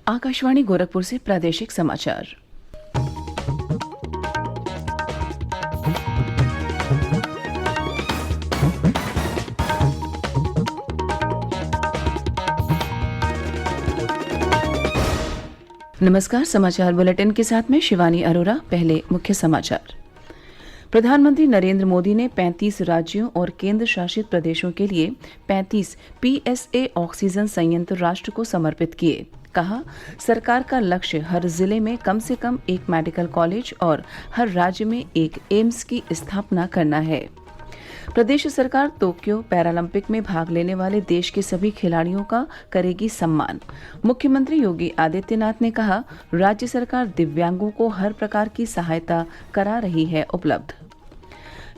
आकाशवाणी गोरखपुर से प्रादेशिक समाचार। नमस्कार, समाचार बुलेटिन के साथ में शिवानी अरोरा। पहले मुख्य समाचार। प्रधानमंत्री नरेंद्र मोदी ने 35 राज्यों और केंद्र शासित प्रदेशों के लिए 35 पीएसए ऑक्सीजन संयंत्र राष्ट्र को समर्पित किए। कहा, सरकार का लक्ष्य हर जिले में कम से कम एक मेडिकल कॉलेज और हर राज्य में एक एम्स की स्थापना करना है। प्रदेश सरकार टोक्यो पैरालंपिक में भाग लेने वाले देश के सभी खिलाड़ियों का करेगी सम्मान। मुख्यमंत्री योगी आदित्यनाथ ने कहा, राज्य सरकार दिव्यांगों को हर प्रकार की सहायता करा रही है उपलब्ध।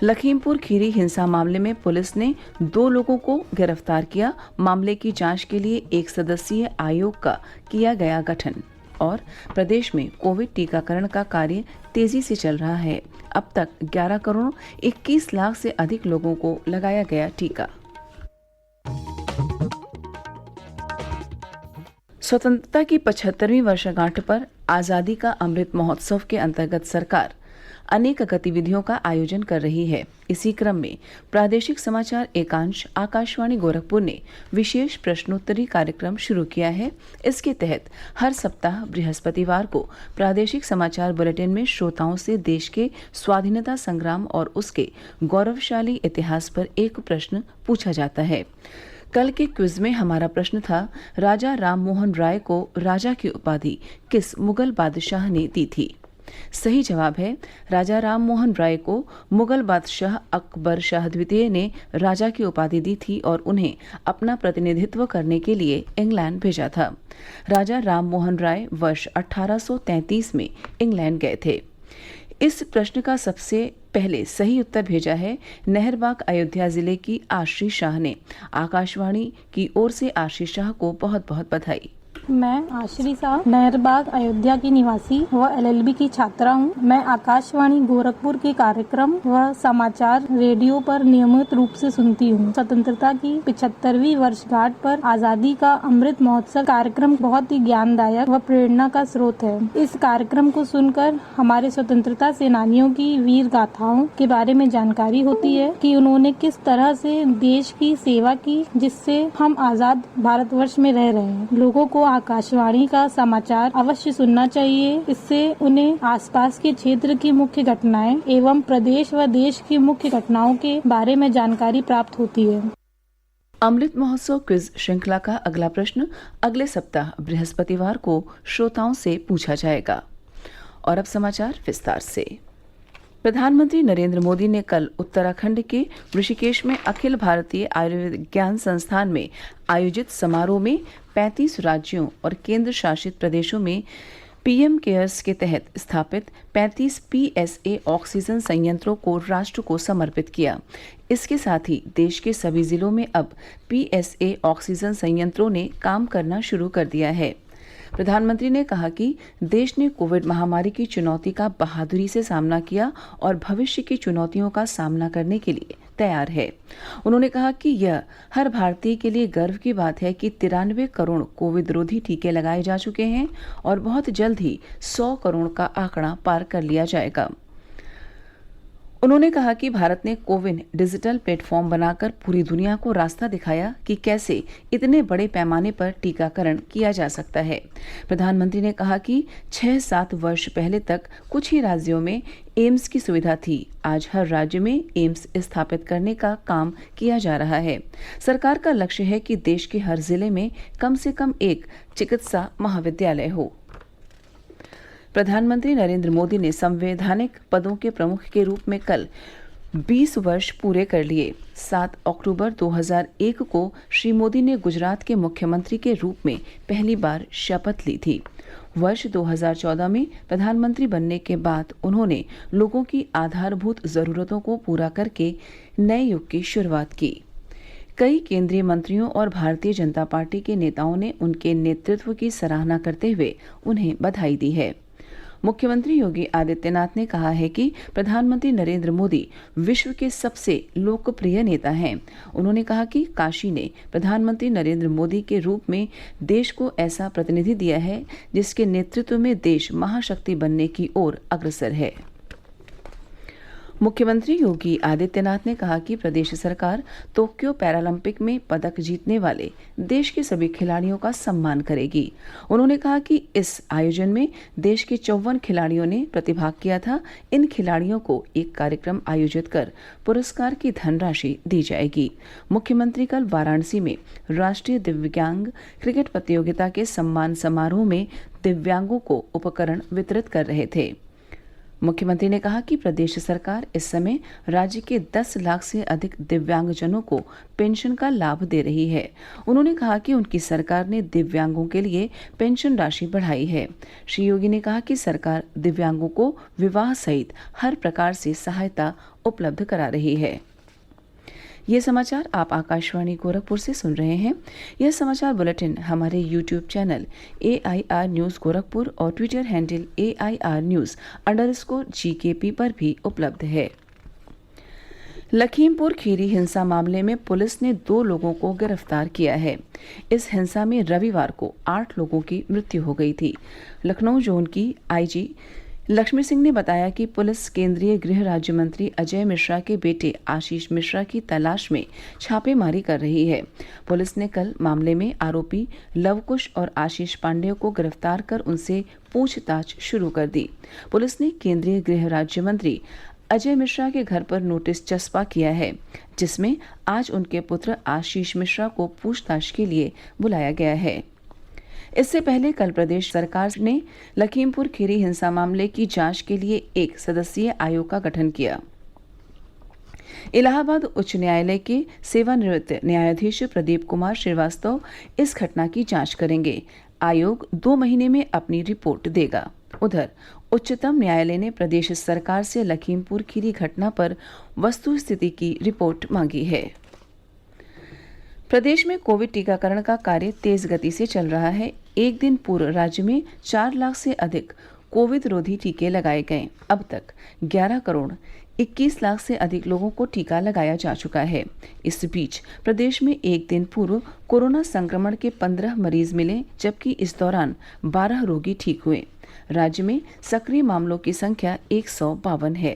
लखीमपुर खीरी हिंसा मामले में पुलिस ने 2 लोगों को गिरफ्तार किया। मामले की जांच के लिए एक सदस्यीय आयोग का किया गया गठन। और प्रदेश में कोविड टीकाकरण का कार्य तेजी से चल रहा है। अब तक 11 करोड़ 21 लाख से अधिक लोगों को लगाया गया टीका। स्वतंत्रता की 75वीं वर्षगांठ पर आजादी का अमृत महोत्सव के अंतर्गत सरकार अनेक गतिविधियों का आयोजन कर रही है। इसी क्रम में प्रादेशिक समाचार एकांश आकाशवाणी गोरखपुर ने विशेष प्रश्नोत्तरी कार्यक्रम शुरू किया है। इसके तहत हर सप्ताह बृहस्पतिवार को प्रादेशिक समाचार बुलेटिन में श्रोताओं से देश के स्वाधीनता संग्राम और उसके गौरवशाली इतिहास पर एक प्रश्न पूछा जाता है। कल के क्विज में हमारा प्रश्न था, राजा राम मोहन राय को राजा की उपाधि किस मुगल बादशाह ने दी थी? सही जवाब है, राजा राम मोहन राय को मुगल बादशाह अकबर शाह द्वितीय ने राजा की उपाधि दी थी और उन्हें अपना प्रतिनिधित्व करने के लिए इंग्लैंड भेजा था। राजा राम मोहन राय वर्ष 1833 में इंग्लैंड गए थे। इस प्रश्न का सबसे पहले सही उत्तर भेजा है नहरबाग अयोध्या जिले की आश्री शाह ने। आकाशवाणी की ओर से आश्री शाह को बहुत बहुत बधाई। मैं आश्री शाह नहरबाग अयोध्या की निवासी व एलएलबी की छात्रा हूँ। मैं आकाशवाणी गोरखपुर के कार्यक्रम व समाचार रेडियो पर नियमित रूप से सुनती हूँ। स्वतंत्रता की 75वीं वर्षगांठ पर आजादी का अमृत महोत्सव कार्यक्रम बहुत ही ज्ञानदायक व प्रेरणा का स्रोत है। इस कार्यक्रम को सुनकर हमारे स्वतंत्रता सेनानियों की वीर गाथाओं के बारे में जानकारी होती है कि उन्होंने किस तरह से देश की सेवा की, जिससे हम आजाद भारतवर्ष में रह रहे हैं। लोगों को आकाशवाणी का समाचार अवश्य सुनना चाहिए। इससे उन्हें आसपास के क्षेत्र की मुख्य घटनाएं एवं प्रदेश व देश की मुख्य घटनाओं के बारे में जानकारी प्राप्त होती है। अमृत महोत्सव क्विज श्रृंखला का अगला प्रश्न अगले सप्ताह बृहस्पतिवार को श्रोताओं से पूछा जाएगा। और अब समाचार विस्तार से। प्रधानमंत्री नरेंद्र मोदी ने कल उत्तराखंड के ऋषिकेश में अखिल भारतीय आयुर्विज्ञान संस्थान में आयोजित समारोह में 35 राज्यों और केंद्र शासित प्रदेशों में पीएम केयर्स के तहत स्थापित 35 पीएसए ऑक्सीजन संयंत्रों को राष्ट्र को समर्पित किया। इसके साथ ही देश के सभी जिलों में अब पीएसए ऑक्सीजन संयंत्रों ने काम करना शुरू कर दिया है। प्रधानमंत्री ने कहा कि देश ने कोविड महामारी की चुनौती का बहादुरी से सामना किया और भविष्य की चुनौतियों का सामना करने के लिए तैयार है। उन्होंने कहा कि यह हर भारतीय के लिए गर्व की बात है कि 93 करोड़ कोविड रोधी टीके लगाए जा चुके हैं और बहुत जल्द ही 100 करोड़ का आंकड़ा पार कर लिया जाएगा। उन्होंने कहा कि भारत ने कोविन डिजिटल प्लेटफॉर्म बनाकर पूरी दुनिया को रास्ता दिखाया कि कैसे इतने बड़े पैमाने पर टीकाकरण किया जा सकता है। प्रधानमंत्री ने कहा कि 6-7 वर्ष पहले तक कुछ ही राज्यों में एम्स की सुविधा थी। आज हर राज्य में एम्स स्थापित करने का काम किया जा रहा है। सरकार का लक्ष्य है कि देश के हर जिले में कम से कम एक चिकित्सा महाविद्यालय हो। प्रधानमंत्री नरेंद्र मोदी ने संवैधानिक पदों के प्रमुख के रूप में कल 20 वर्ष पूरे कर लिए। 7 अक्टूबर 2001 को श्री मोदी ने गुजरात के मुख्यमंत्री के रूप में पहली बार शपथ ली थी। वर्ष 2014 में प्रधानमंत्री बनने के बाद उन्होंने लोगों की आधारभूत जरूरतों को पूरा करके नए युग की शुरुआत की। कई केंद्रीय मंत्रियों और भारतीय जनता पार्टी के नेताओं ने उनके नेतृत्व की सराहना करते हुए उन्हें बधाई दी है। मुख्यमंत्री योगी आदित्यनाथ ने कहा है कि प्रधानमंत्री नरेंद्र मोदी विश्व के सबसे लोकप्रिय नेता हैं। उन्होंने कहा कि काशी ने प्रधानमंत्री नरेंद्र मोदी के रूप में देश को ऐसा प्रतिनिधि दिया है जिसके नेतृत्व में देश महाशक्ति बनने की ओर अग्रसर है। मुख्यमंत्री योगी आदित्यनाथ ने कहा कि प्रदेश सरकार टोक्यो पैरालंपिक में पदक जीतने वाले देश के सभी खिलाड़ियों का सम्मान करेगी। उन्होंने कहा कि इस आयोजन में देश के 54 खिलाड़ियों ने प्रतिभाग किया था। इन खिलाड़ियों को एक कार्यक्रम आयोजित कर पुरस्कार की धनराशि दी जाएगी। मुख्यमंत्री कल वाराणसी में राष्ट्रीय दिव्यांग क्रिकेट प्रतियोगिता के सम्मान समारोह में दिव्यांगों को उपकरण वितरित कर रहे थे। मुख्यमंत्री ने कहा कि प्रदेश सरकार इस समय राज्य के 10 लाख से अधिक दिव्यांगजनों को पेंशन का लाभ दे रही है। उन्होंने कहा कि उनकी सरकार ने दिव्यांगों के लिए पेंशन राशि बढ़ाई है। श्री योगी ने कहा कि सरकार दिव्यांगों को विवाह सहित हर प्रकार से सहायता उपलब्ध करा रही है। ये समाचार आप आकाशवाणी गोरखपुर से सुन रहे हैं। यह समाचार बुलेटिन हमारे YouTube channel AIR news Gorakhpur और ट्विटर हैंडल AIR न्यूज़_GKP पर भी उपलब्ध है। लखीमपुर खीरी हिंसा मामले में पुलिस ने 2 लोगों को गिरफ्तार किया है। इस हिंसा में रविवार को 8 लोगों की मृत्यु हो गई थी। लखनऊ जोन की IG लक्ष्मी सिंह ने बताया कि पुलिस केंद्रीय गृह राज्य मंत्री अजय मिश्रा के बेटे आशीष मिश्रा की तलाश में छापेमारी कर रही है। पुलिस ने कल मामले में आरोपी लवकुश और आशीष पांडे को गिरफ्तार कर उनसे पूछताछ शुरू कर दी। पुलिस ने केंद्रीय गृह राज्य मंत्री अजय मिश्रा के घर पर नोटिस चस्पा किया है, जिसमें आज उनके पुत्र आशीष मिश्रा को पूछताछ के लिए बुलाया गया है। इससे पहले कल प्रदेश सरकार ने लखीमपुर खीरी हिंसा मामले की जांच के लिए एक सदस्यीय आयोग का गठन किया। इलाहाबाद उच्च न्यायालय के सेवानिवृत्त न्यायाधीश प्रदीप कुमार श्रीवास्तव इस घटना की जांच करेंगे। आयोग 2 महीने में अपनी रिपोर्ट देगा। उधर उच्चतम न्यायालय ने प्रदेश सरकार से लखीमपुर खीरी घटना पर वस्तुस्थिति की रिपोर्ट मांगी है। प्रदेश में कोविड टीकाकरण का कार्य तेज गति से चल रहा है। एक दिन पूर्व राज्य में 4 लाख से अधिक कोविड रोधी टीके लगाए गए। अब तक 11 करोड़ 21 लाख से अधिक लोगों को टीका लगाया जा चुका है। इस बीच प्रदेश में एक दिन पूर्व कोरोना संक्रमण के 15 मरीज मिले, जबकि इस दौरान 12 रोगी ठीक हुए। राज्य में सक्रिय मामलों की संख्या 152 है।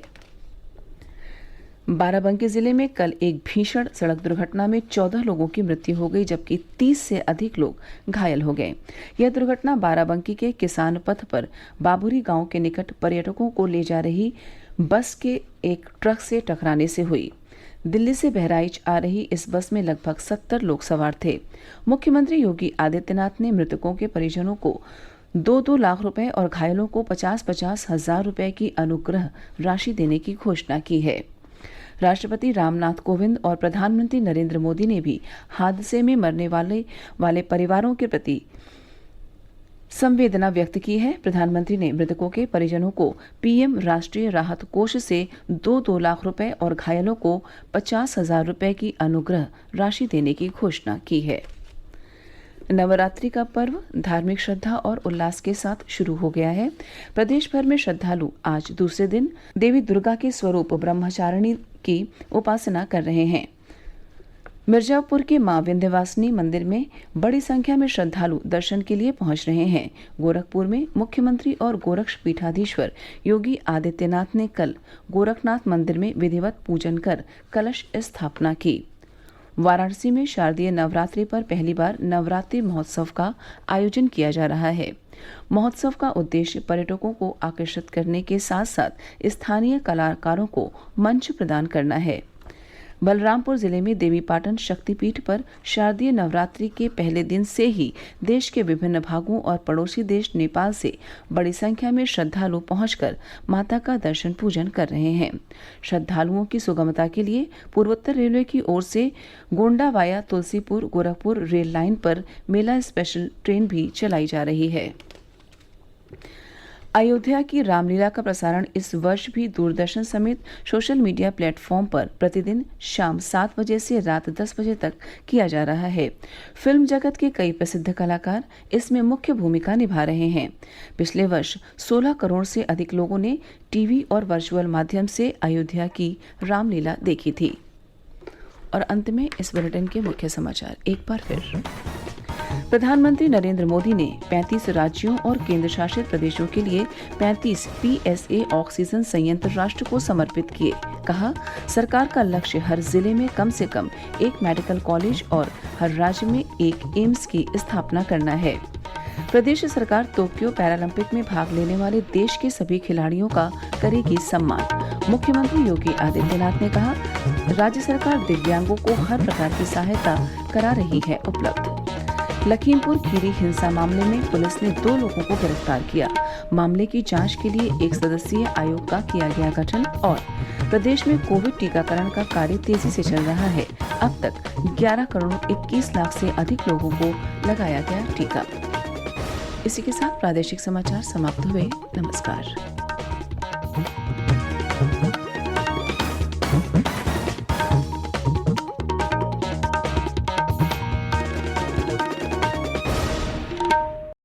बाराबंकी जिले में कल एक भीषण सड़क दुर्घटना में 14 लोगों की मृत्यु हो गई, जबकि 30 से अधिक लोग घायल हो गए। यह दुर्घटना बाराबंकी के किसान पथ पर बाबुरी गांव के निकट पर्यटकों को ले जा रही बस के एक ट्रक से टकराने से हुई। दिल्ली से बहराइच आ रही इस बस में लगभग 70 लोग सवार थे। मुख्यमंत्री योगी आदित्यनाथ ने मृतकों के परिजनों को 2-2 लाख रुपए और घायलों को 50-50 हजार रुपए की अनुग्रह राशि देने की घोषणा की है। राष्ट्रपति रामनाथ कोविंद और प्रधानमंत्री नरेंद्र मोदी ने भी हादसे में मरने वाले परिवारों के प्रति संवेदना व्यक्त की है। प्रधानमंत्री ने मृतकों के परिजनों को PM राष्ट्रीय राहत कोष से 2-2 लाख रुपए और घायलों को 50,000 रुपए की अनुग्रह राशि देने की घोषणा की है। नवरात्रि का पर्व धार्मिक श्रद्धा और उल्लास के साथ शुरू हो गया है। प्रदेश भर में श्रद्धालु आज दूसरे दिन देवी दुर्गा के स्वरूप ब्रह्मचारिणी की उपासना कर रहे हैं। मिर्जापुर के मां विंध्यवासिनी मंदिर में बड़ी संख्या में श्रद्धालु दर्शन के लिए पहुंच रहे हैं। गोरखपुर में मुख्यमंत्री और गोरक्ष पीठाधीश्वर योगी आदित्यनाथ ने कल गोरखनाथ मंदिर में विधिवत पूजन कर कलश स्थापना की। वाराणसी में शारदीय नवरात्रि पर पहली बार नवरात्रि महोत्सव का आयोजन किया जा रहा है। महोत्सव का उद्देश्य पर्यटकों को आकर्षित करने के साथ साथ स्थानीय कलाकारों को मंच प्रदान करना है। बलरामपुर जिले में देवीपाटन शक्तिपीठ पर शारदीय नवरात्रि के पहले दिन से ही देश के विभिन्न भागों और पड़ोसी देश नेपाल से बड़ी संख्या में श्रद्धालु पहुंचकर माता का दर्शन पूजन कर रहे हैं। श्रद्धालुओं की सुगमता के लिए पूर्वोत्तर रेलवे की ओर से Gonda via Tulsipur Gorakhpur rail line पर मेला स्पेशल ट्रेन भी चलाई जा रही है। अयोध्या की रामलीला का प्रसारण इस वर्ष भी दूरदर्शन समेत सोशल मीडिया प्लेटफॉर्म पर प्रतिदिन शाम 7 बजे से रात 10 बजे तक किया जा रहा है। फिल्म जगत के कई प्रसिद्ध कलाकार इसमें मुख्य भूमिका निभा रहे हैं। पिछले वर्ष 16 करोड़ से अधिक लोगों ने टीवी और वर्चुअल माध्यम से अयोध्या की रामलीला देखी थी। और अंत में इस बुलेटिन के मुख्य समाचार एक बार फिर। प्रधानमंत्री नरेंद्र मोदी ने 35 राज्यों और केंद्र शासित प्रदेशों के लिए 35 PSA ऑक्सीजन संयंत्र राष्ट्र को समर्पित किए। कहा, सरकार का लक्ष्य हर जिले में कम से कम एक मेडिकल कॉलेज और हर राज्य में एक एम्स की स्थापना करना है। प्रदेश सरकार टोक्यो पैरालंपिक में भाग लेने वाले देश के सभी खिलाड़ियों का करेगी सम्मान। मुख्यमंत्री योगी आदित्यनाथ ने कहा, राज्य सरकार दिव्यांगों को हर प्रकार की सहायता करा रही है उपलब्ध। लखीमपुर खीरी हिंसा मामले में पुलिस ने 2 लोगों को गिरफ्तार किया। मामले की जांच के लिए एक सदस्यीय आयोग का किया गया गठन। और प्रदेश में कोविड टीकाकरण का कार्य तेजी से चल रहा है। अब तक 11 करोड़ 21 लाख से अधिक लोगों को लगाया गया टीका। इसी के साथ प्रादेशिक समाचार समाप्त हुए। नमस्कार।